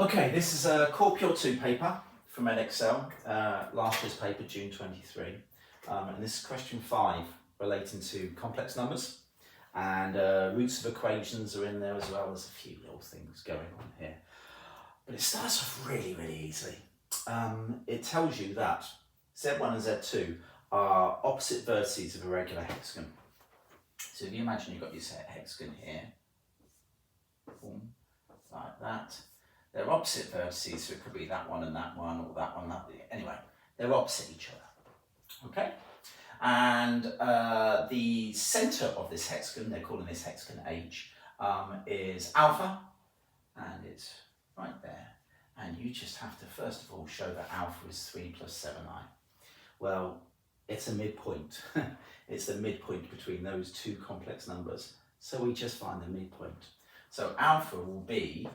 Okay, this is a Core Pure 2 paper from Edexcel, last year's paper, June 23. And this is question 5 relating to complex numbers. And roots of equations are in there as well. There's a few little things going on here. But it starts off really, really easily. It tells you that Z1 and Z2 are opposite vertices of a regular hexagon. So if you imagine you've got your hexagon here, boom, like that. They're opposite vertices, so it could be that one and that one, or that one, that. Anyway, they're opposite each other. Okay? And the centre of this hexagon, they're calling this hexagon H, is alpha, and it's right there. And you just have to, first of all, show that alpha is 3 plus 7i. Well, it's a midpoint. It's the midpoint between those two complex numbers. So we just find the midpoint. So alpha will be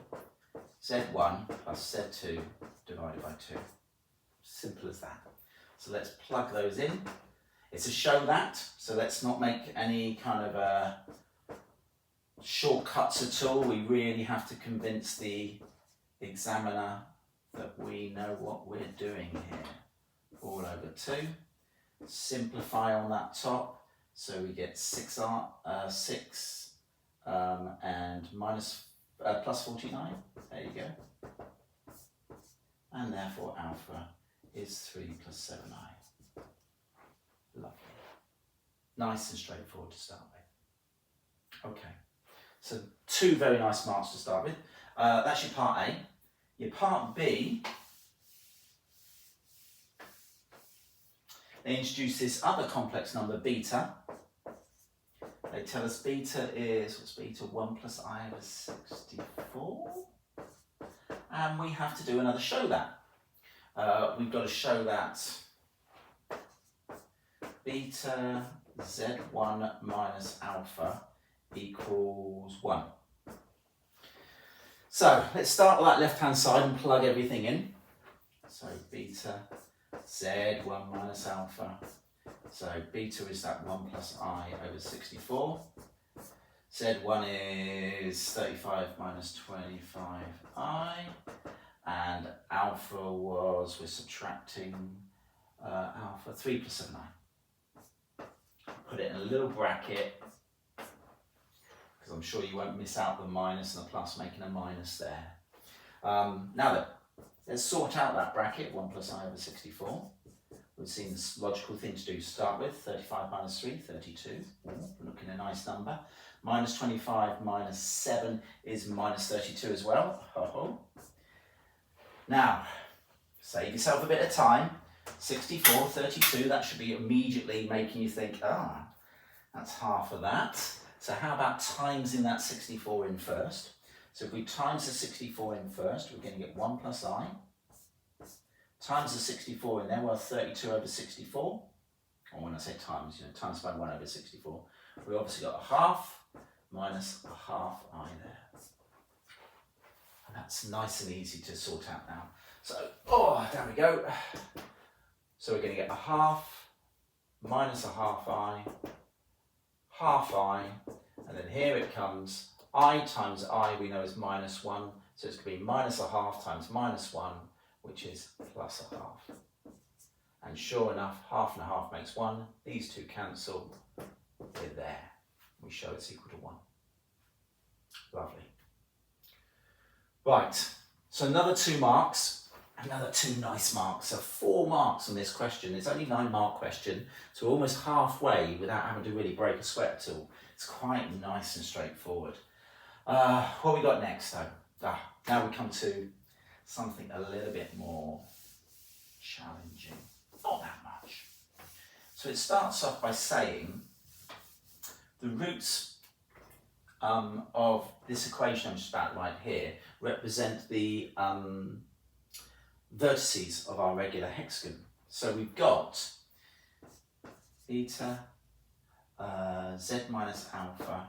Z1 plus Z2 divided by 2. Simple as that. So let's plug those in. It's a show that, so let's not make any kind of shortcuts at all. We really have to convince the examiner that we know what we're doing here. All over 2. Simplify on that top, so we get 6 and minus plus 49. There you go. And therefore alpha is 3 plus 7i. Lovely. Nice and straightforward to start with. Okay, so 2 very nice marks to start with. That's your part A. Your part B, they introduce this other complex number, beta. They tell us beta is, what's beta? 1 plus I over 64. And we have to do another show that. We've got to show that beta Z1 minus alpha equals 1. So let's start with that left-hand side and plug everything in. So beta Z1 minus alpha. So beta is that 1 plus I over 64. Z1 is 35 minus 25i. And alpha was, we're subtracting alpha, 3 plus 7i. Put it in a little bracket, because I'm sure you won't miss out the minus and the plus, making a minus there. Now then, let's sort out that bracket, 1 plus I over 64. We've seen this logical thing to do to start with. 35 minus 3, 32. Ooh, looking a nice number. Minus 25 minus 7 is minus 32 as well. Ho-ho. Now, save yourself a bit of time. 64, 32, that should be immediately making you think, that's half of that. So how about timesing that 64 in first? So if we times the 64 in first, we're going to get 1 plus I. Times the 64 in there, well, 32 over 64. Or when I say times, times by 1 over 64. We obviously got a half minus a half I there. And that's nice and easy to sort out now. So, there we go. So we're going to get a half minus a half I, and then here it comes. I times I we know is minus 1, so it's going to be minus a half times minus 1, which is plus a half. And sure enough, half and a half makes 1. These two cancel. We're there. We show it's equal to 1. Lovely. Right, so another 2 marks, another 2 nice marks. So 4 marks on this question. It's only a 9-mark question, so we're almost halfway without having to really break a sweat at all. It's quite nice and straightforward. What we got next though? Now we come to something a little bit more challenging. Not that much. So it starts off by saying the roots of this equation I'm just about to write here represent the vertices of our regular hexagon. So we've got beta z minus alpha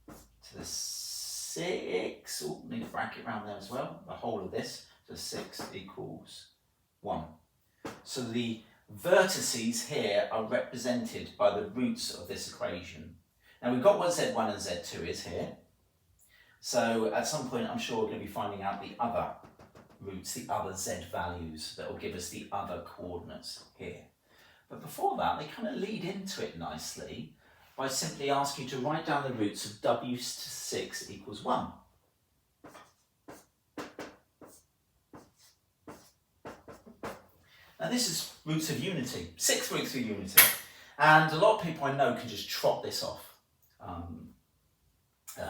to the 6, need a bracket around there as well, the whole of this, so 6 equals 1. So the vertices here are represented by the roots of this equation. Now we've got what Z1 and Z2 is here. So at some point, I'm sure we're going to be finding out the other roots, the other z values that will give us the other coordinates here. But before that, they kind of lead into it nicely by simply asking you to write down the roots of w to 6 equals 1. Now this is roots of unity, 6 roots of unity. And a lot of people I know can just trot this off.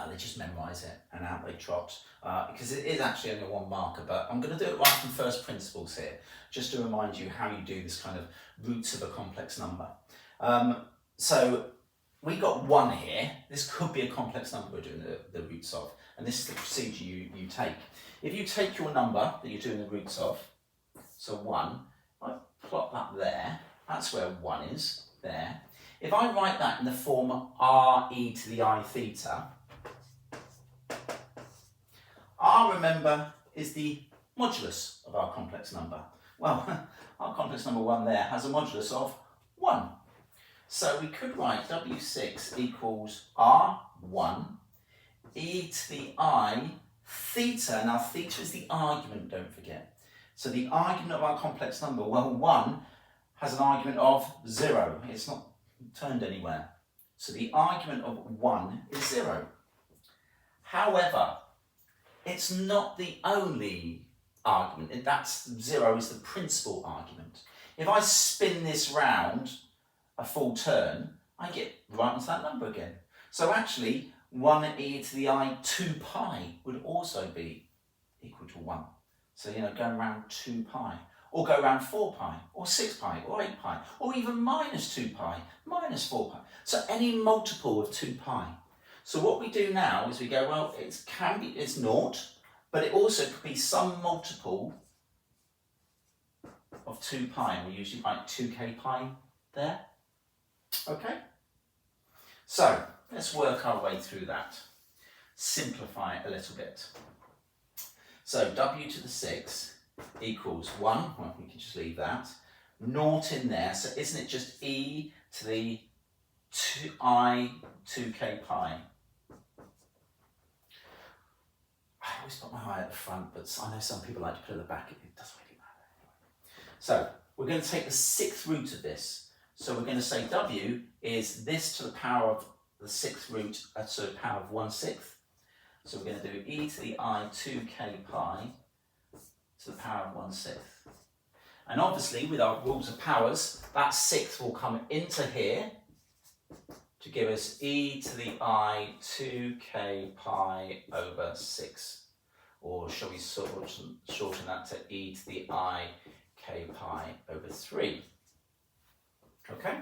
They just memorise it and out they trot. Because it is actually only a 1 marker, but I'm going to do it right from first principles here, just to remind you how you do this kind of roots of a complex number. So we got 1 here. This could be a complex number we're doing the roots of, and this is the procedure you take. If you take your number that you're doing the roots of, so 1, I plot that there, that's where 1 is, there. If I write that in the form re to the I theta, r, remember, is the modulus of our complex number. Well, our complex number 1 there has a modulus of 1. So we could write w6 equals r1 e to the I theta. Now theta is the argument, don't forget. So the argument of our complex number, well, 1 has an argument of 0. It's not turned anywhere. So the argument of 1 is 0. However, it's not the only argument. That's 0 is the principal argument. If I spin this round a full turn, I get right onto that number again. So actually, 1e to the I 2 pi would also be equal to 1. So, you know, going around 2 pi, or go around 4 pi, or 6 pi, or 8 pi, or even minus 2 pi, minus 4 pi. So any multiple of 2 pi. So what we do now is we go, well, it's 0, but it also could be some multiple of 2 pi. We usually write 2k pi there. Okay? So let's work our way through that. Simplify it a little bit. So w to the 6 equals 1. Well, we can just leave that. 0 in there. So isn't it just e to the I 2k pi? I always put my eye at the front, but I know some people like to put it at the back. It doesn't really matter anyway. So we're going to take the 6th root of this. So we're going to say w is this to the power of the 6th root to the power of 1/6. So we're going to do e to the I 2k pi to the power of 1/6. And obviously, with our rules of powers, that 6th will come into here to give us e to the I 2k pi over 6. Or shall we shorten that to e to the I k pi over 3. Okay?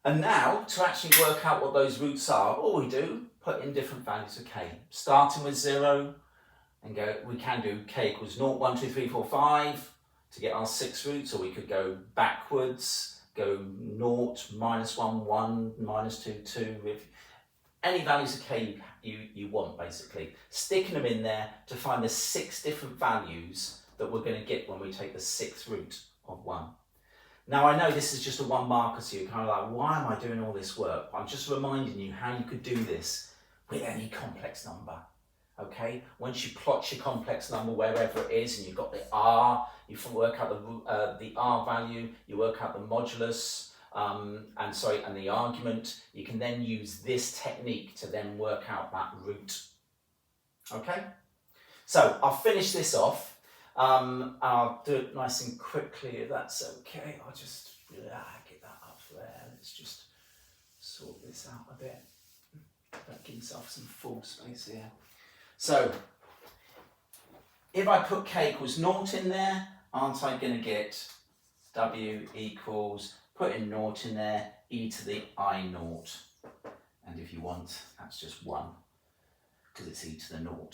And now, to actually work out what those roots are, all we do, put in different values of k. Starting with 0, and go, we can do k equals 0, 1, 2, 3, 4, 5 to get our 6 roots, or we could go backwards, go 0, minus 1, 1, minus 2, 2, with any values of k you want, basically. Sticking them in there to find the 6 different values that we're going to get when we take the 6th root of 1. Now, I know this is just a 1 marker, so you're kind of like, why am I doing all this work? I'm just reminding you how you could do this with any complex number, okay? Once you plot your complex number wherever it is, and you've got the r, you can work out the r value, you work out the modulus, and the argument. You can then use this technique to then work out that root, okay? So I'll finish this off. I'll do it nice and quickly if that's okay. I'll just get that up there. Let's just sort this out a bit. Give myself some full space here. So if I put k equals 0 in there, aren't I going to get w equals, put in 0 in there, e to the I 0. And if you want, that's just 1, because it's e to the 0.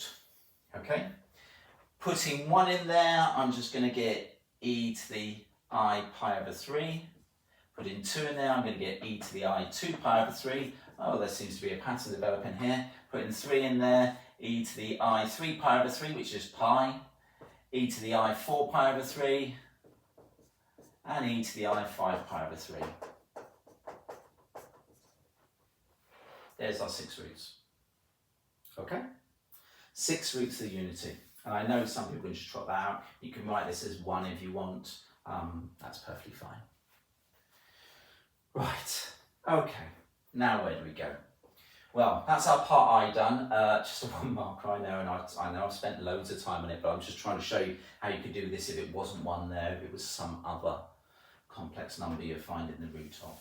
Okay? Putting 1 in there, I'm just going to get e to the I pi over 3. Putting 2 in there, I'm going to get e to the I 2 pi over 3. Oh, there seems to be a pattern developing here. Putting 3 in there, e to the I 3 pi over 3, which is pi. E to the I 4 pi over 3. And e to the I 5 pi over 3. There's our 6 roots. Okay? 6 roots of unity. And I know some people can just trot that out. You can write this as 1 if you want. That's perfectly fine. Right, okay. Now where do we go? Well, that's our part I done. Just a 1 marker, I know, and I know I've spent loads of time on it, but I'm just trying to show you how you could do this if it wasn't 1 there, if it was some other complex number you're finding the root of.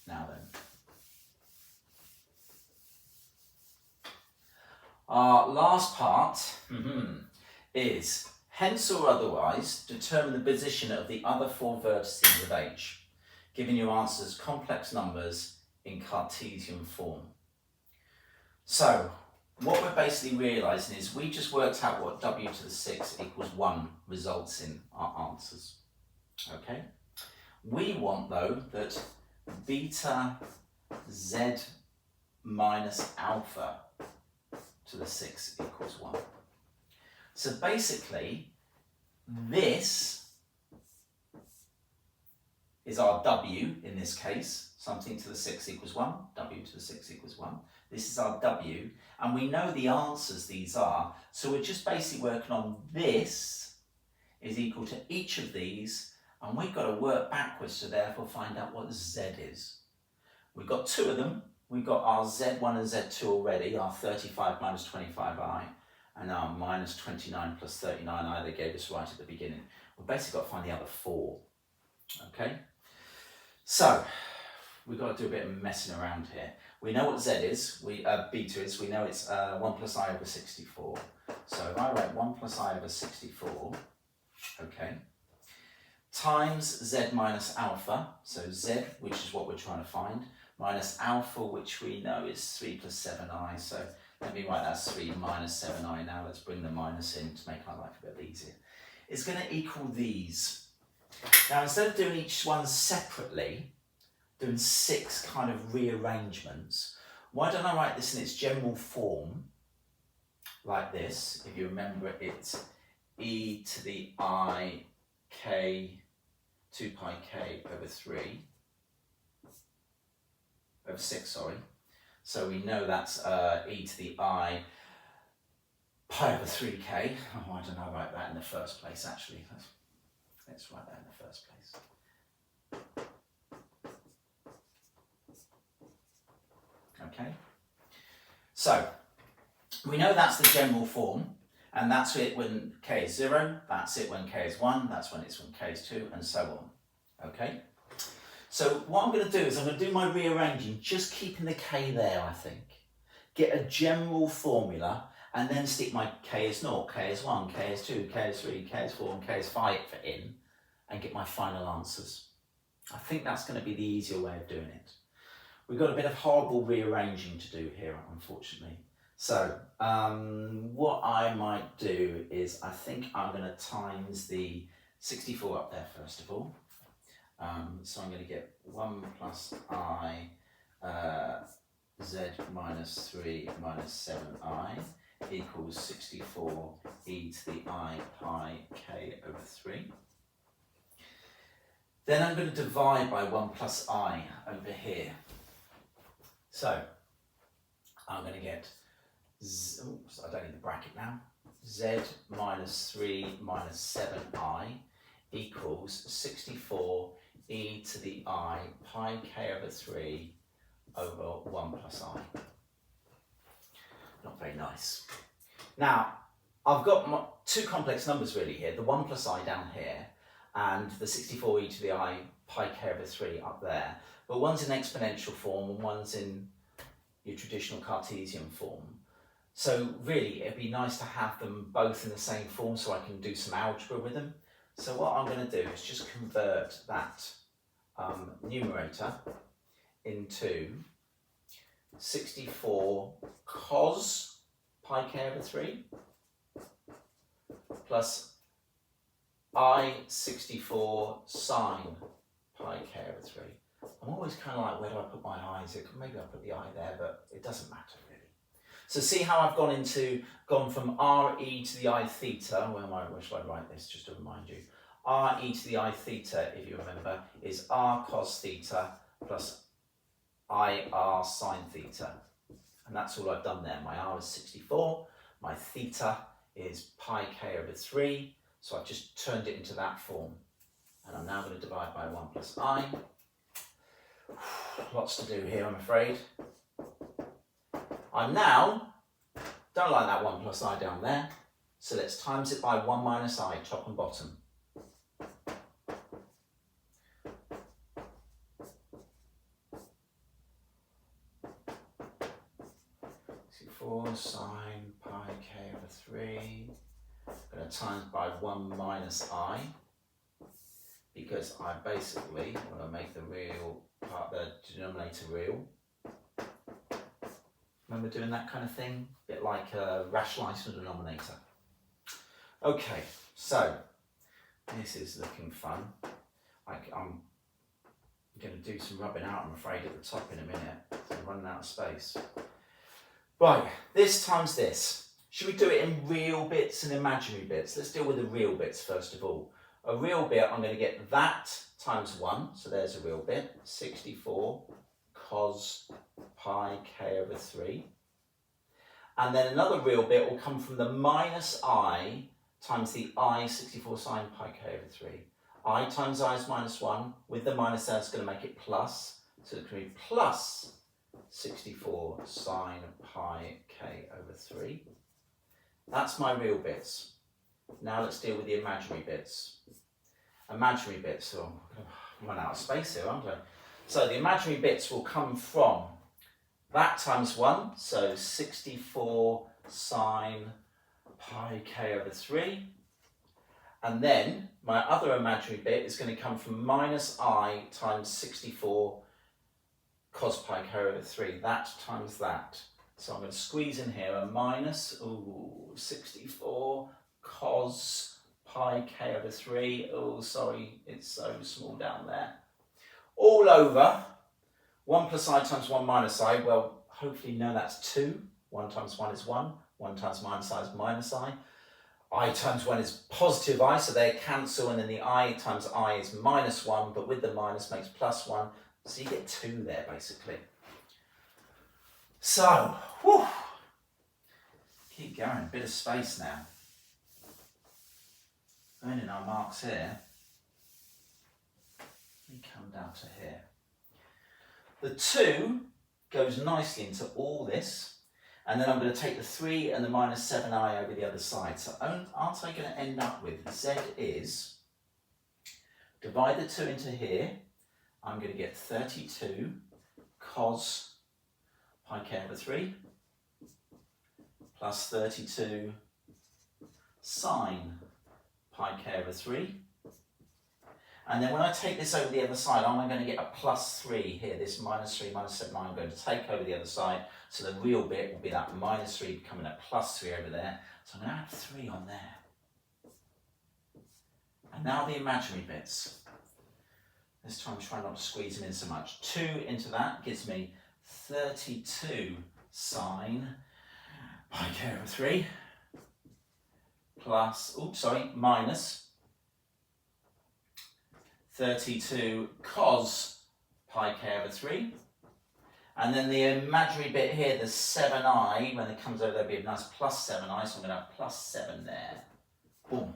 Now then. Our last part is, hence or otherwise, determine the position of the other 4 vertices of H, giving you answers complex numbers in Cartesian form. So, what we're basically realising is we just worked out what w to the 6 equals 1 results in our answers. Okay? We want, though, that beta z minus alpha to the 6 equals 1. So basically, this is our w in this case, something to the 6 equals 1, w to the 6 equals 1. This is our w, and we know the answers these are, so we're just basically working on this is equal to each of these, and we've got to work backwards to therefore find out what z is. We've got 2 of them. We've got our z1 and z2 already, our 35 minus 25i, and our minus 29 plus 39i they gave us right at the beginning. We've basically got to find the other 4. Okay? So, we've got to do a bit of messing around here. We know what z is, beta is, we know it's 1 plus I over 64. So if I write 1 plus I over 64, okay, times z minus alpha, so z, which is what we're trying to find, minus alpha, which we know is 3 plus 7i, so let me write that as 3 minus 7i now. Let's bring the minus in to make our life a bit easier. It's going to equal these. Now, instead of doing each one separately, doing 6 kind of rearrangements, why don't I write this in its general form, like this? If you remember, it's e to the I k 2 pi k over 3. Over 6, sorry. So we know that's e to the I pi over 3k. Oh, why don't I write that in the first place, actually? Let's write that in the first place. Okay. So, we know that's the general form, and that's it when k is 0, that's it when k is 1, that's when it's when k is 2, and so on. Okay? So what I'm going to do is I'm going to do my rearranging, just keeping the k there, I think. Get a general formula, and then stick my k is 0, k is 1, k is 2, k is 3, k is 4, and k is 5 in, and get my final answers. I think that's going to be the easier way of doing it. We've got a bit of horrible rearranging to do here, unfortunately. So what I might do is I think I'm going to times the 64 up there first of all. So I'm going to get 1 plus I z minus 3 minus 7i equals 64 e to the I pi k over 3. Then I'm going to divide by 1 plus I over here. So I'm going to get, I don't need the bracket now, z minus 3 minus 7i equals 64 e to the I pi k over 3 over 1 plus I. Not very nice. Now, I've got 2 complex numbers really here, the 1 plus I down here and the 64 e to the I pi k over 3 up there. But one's in exponential form and one's in your traditional Cartesian form. So really, it'd be nice to have them both in the same form so I can do some algebra with them. So what I'm going to do is just convert that numerator into 64 cos pi k over 3 plus I 64 sine pi k over 3. I'm always kind of like, where do I put my i's? Maybe I'll put the I there, but it doesn't matter really. So see how I've gone from re to the I theta. Where should I write this, just to remind you? Re to the I theta, if you remember, is r cos theta plus IR sine theta. And that's all I've done there. My r is 64, my theta is pi k over 3, so I've just turned it into that form. And I'm now going to divide by 1 plus I. Lots to do here, I'm afraid. I'm now, don't like that 1 plus I down there, so let's times it by 1 minus I, top and bottom. 4 sine pi k over 3. I'm going to times by 1 minus I, because I basically want to make the real part, the denominator real. Remember doing that kind of thing? A bit like rationalising the denominator. Okay, so this is looking fun. I'm going to do some rubbing out, I'm afraid, at the top in a minute. So I'm running out of space. Right, this times this. Should we do it in real bits and imaginary bits? Let's deal with the real bits first of all. A real bit, I'm going to get that times 1, so there's a real bit, 64 cos pi k over 3. And then another real bit will come from the minus I times the I, 64 sine pi k over 3. I times I is minus 1, with the minus there, it's going to make it plus, so it's going to be plus 64 sine pi k over 3. That's my real bits. Now let's deal with the imaginary bits. Imaginary bits, oh, I'm running out of space here, aren't I? So the imaginary bits will come from that times 1, so 64 sine pi k over 3. And then my other imaginary bit is going to come from minus I times 64 cos pi k over 3, that times that. So I'm going to squeeze in here a minus 64 cos pi k over 3. Oh, sorry, it's so small down there. All over 1 plus I times 1 minus I. Well, hopefully you know that's 2. 1 times 1 is 1. 1 times minus I is minus I. I times 1 is positive I, so they cancel, and then the I times I is minus 1, but with the minus makes plus 1. So you get 2 there, basically. So, whew, keep going, a bit of space now. Earning our marks here. We come down to here. The 2 goes nicely into all this, and then I'm going to take the 3 and the minus 7i over the other side. So aren't I going to end up with z is, divide the 2 into here, I'm going to get 32 cos pi k over 3 plus 32 sine pi k over 3. And then when I take this over the other side, I'm going to get a plus 3 here. This minus 3, minus 7, I'm going to take over the other side. So the real bit will be that minus 3 becoming a plus 3 over there. So I'm going to add 3 on there. And now the imaginary bits. This time try not to squeeze them in so much. 2 into that gives me 32 sine pi k over 3 plus, minus 32 cos pi k over 3. And then the imaginary bit here, the 7i, when it comes over, there'll be a nice plus 7i, so I'm going to have plus 7 there. Boom.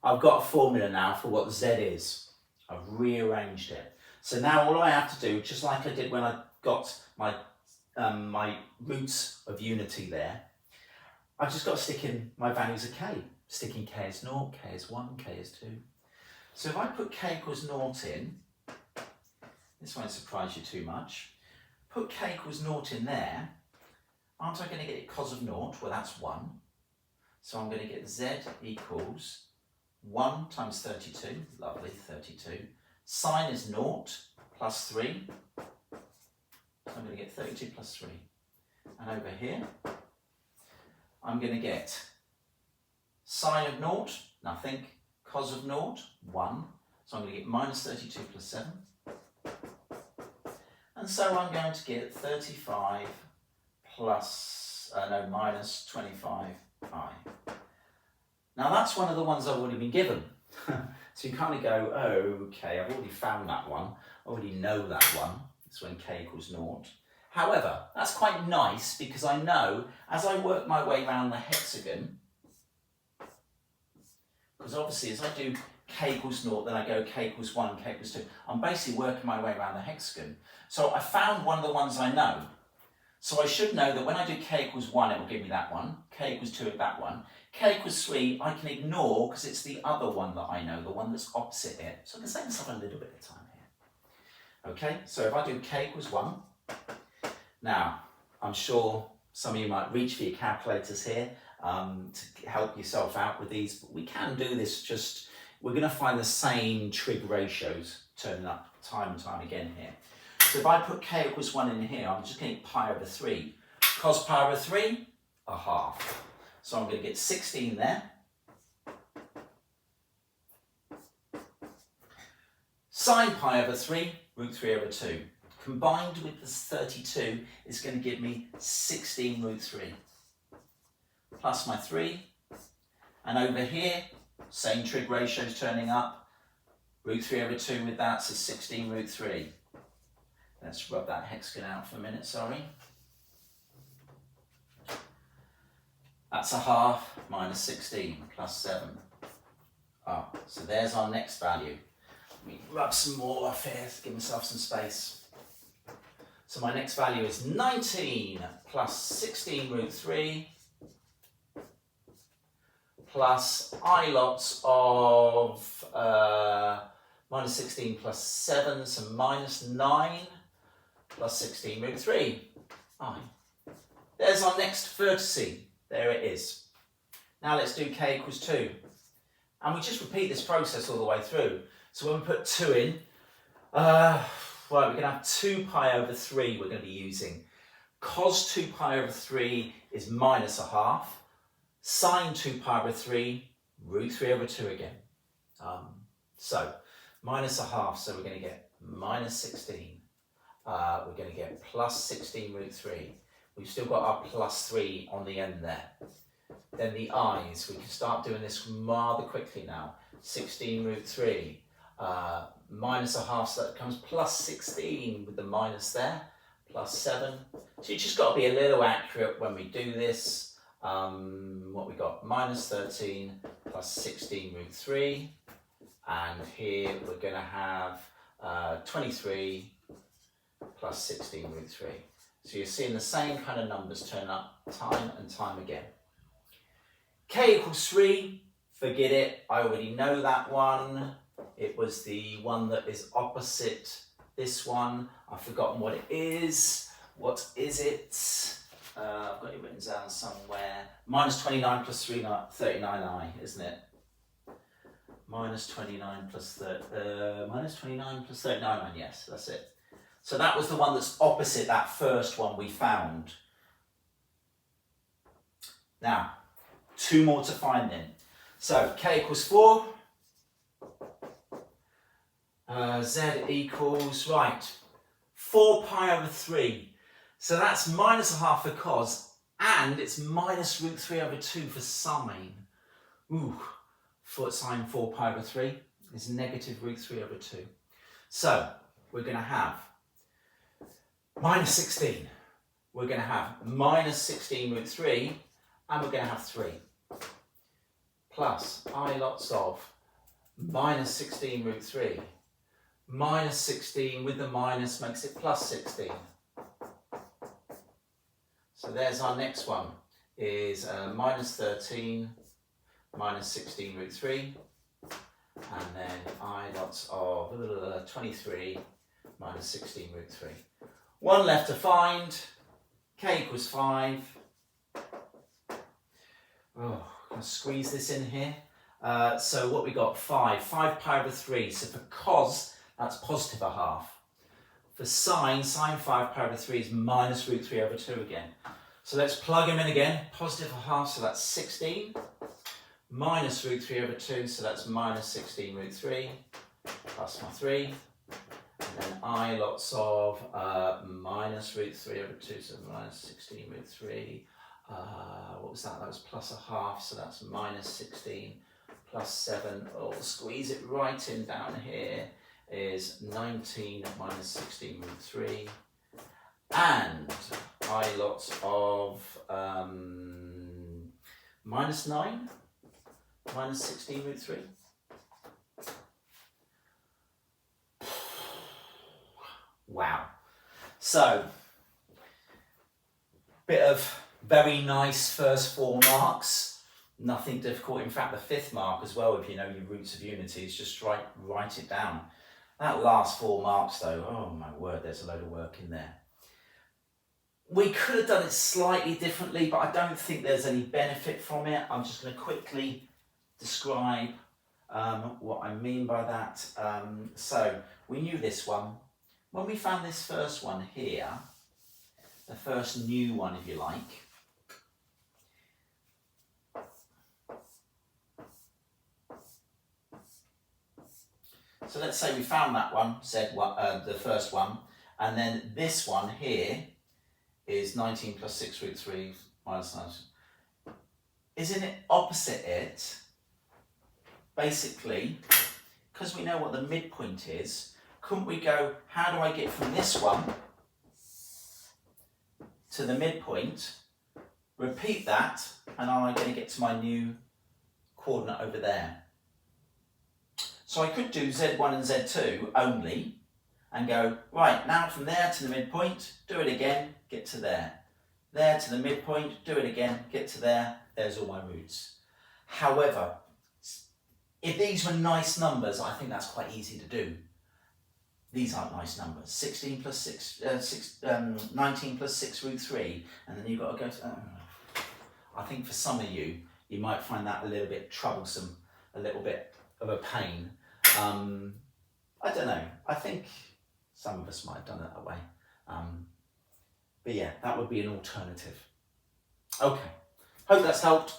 I've got a formula now for what z is. I've rearranged it. So now all I have to do, just like I did when I got my, my roots of unity there, I've just got to stick in my values of k. Stick in k as 0, k as 1, k as 2. So if I put k equals 0 in, this won't surprise you too much. Put k equals 0 in there, aren't I going to get cos of 0? Well, that's 1. So I'm going to get z equals 1 times 32, lovely, 32. Sine is 0 plus 3, so I'm going to get 32 plus 3. And over here, I'm going to get sine of 0, nothing. Cos of 0, 1. So I'm going to get minus 32 plus 7. And so I'm going to get 35 plus, minus 25i. Now that's one of the ones I've already been given. So you kind of go, oh, okay, I've already found that one. I already know that one. It's when k equals 0. However, that's quite nice because I know as I work my way around the hexagon, because obviously as I do k equals 0, then I go k equals 1, k equals 2. I'm basically working my way around the hexagon. So I found one of the ones I know. So I should know that when I do k equals 1, it will give me that one. K equals 2, that one. K equals 3, I can ignore because it's the other one that I know, the one that's opposite it. So I can save myself a little bit of time here. Okay, so if I do k equals 1, now I'm sure some of you might reach for your calculators here to help yourself out with these, but we can do this just, we're going to find the same trig ratios turning up time and time again here. So if I put k equals 1 in here, I'm just going to get pi over 3. Cos pi over 3, a half. So I'm going to get 16 there. Sine pi over 3, root 3 over 2. Combined with the 32 is going to give me 16 root 3. Plus my 3. And over here, same trig ratios turning up. Root 3 over 2 with that, so 16 root 3. Let's rub that hexagon out for a minute, sorry. That's a half minus 16 plus 7. Oh, so there's our next value. Let me rub some more off here to give myself some space. So my next value is 19 plus 16 root 3 plus I lots of minus 16 plus 7, so minus 9 plus 16 root 3. I. There's our next vertice. There it is. Now let's do k equals 2. And we just repeat this process all the way through. So when we put 2 in, right, we're going to have 2 pi over 3 we're going to be using. Cos 2 pi over 3 is minus a half. Sine 2 pi over 3, root 3 over 2 again. So minus a half, so we're going to get minus 16. We're going to get plus 16 root 3. We've still got our plus 3 on the end there. Then the i's, we can start doing this rather quickly now. 16 root 3, minus a half, so that becomes plus 16 with the minus there, plus 7. So you just got to be a little accurate when we do this. What we got? Minus 13 plus 16 root 3. And here we're going to have 23 plus 16 root 3. So you're seeing the same kind of numbers turn up time and time again. K equals 3, forget it, I already know that one. It was the one that is opposite this one. I've forgotten what it is. What is it? I've got it written down somewhere. Minus 29 plus 39i, isn't it? Minus 29 plus 39i, yes, that's it. So that was the one that's opposite that first one we found. Now, 2 more to find then. So k equals 4. Z equals, right, 4 pi over 3. So that's minus a half for cos, and it's minus root 3 over 2 for sine. Ooh, for sine 4 pi over 3 is negative root 3 over 2. So we're going to have minus 16. We're going to have minus 16 root 3, and we're going to have 3. Plus I lots of minus 16 root 3. Minus 16 with the minus makes it plus 16. So there's our next one, is minus 13 minus 16 root 3. And then I lots of 23 minus 16 root 3. One left to find. K equals 5. Oh, I'll squeeze this in here. So what we got? 5 pi over 3. So for cos, that's positive a half. For sine 5 pi over 3 is minus root 3 over 2 again. So let's plug them in again. Positive a half, so that's 16. Minus root 3 over 2, so that's minus 16 root 3. Plus my 3. And then I lots of minus root 3 over 2, so minus 16 root 3. What was that? That was plus a half, so that's minus 16 plus 7. Oh, squeeze it right in down here. is 19 minus 16 root 3. And I lots of minus 9 minus 16 root 3. Wow. So, bit of very nice first 4 marks. Nothing difficult. In fact, the 5th mark as well, if you know your roots of unities, just write it down. That last 4 marks though, oh my word, there's a load of work in there. We could have done it slightly differently, but I don't think there's any benefit from it. I'm just going to quickly describe what I mean by that. So we knew this one. When we found this first one here, the first new one, if you like, so let's say we found that one, the first one, and then this one here is 19 plus 6 root 3 minus 9. Isn't it opposite it? Basically, because we know what the midpoint is, couldn't we go, how do I get from this one to the midpoint, repeat that, and I'm going to get to my new coordinate over there. So I could do Z1 and Z2 only, and go, right, now from there to the midpoint, do it again, get to there. There to the midpoint, do it again, get to there, there's all my roots. However, if these were nice numbers, I think that's quite easy to do. These aren't nice numbers. 16 plus 19 plus 6 root 3, and then you've got to go to... I think for some of you, you might find that a little bit troublesome, a little bit of a pain. I don't know. I think some of us might have done it that way. But yeah, that would be an alternative. Okay, hope that's helped.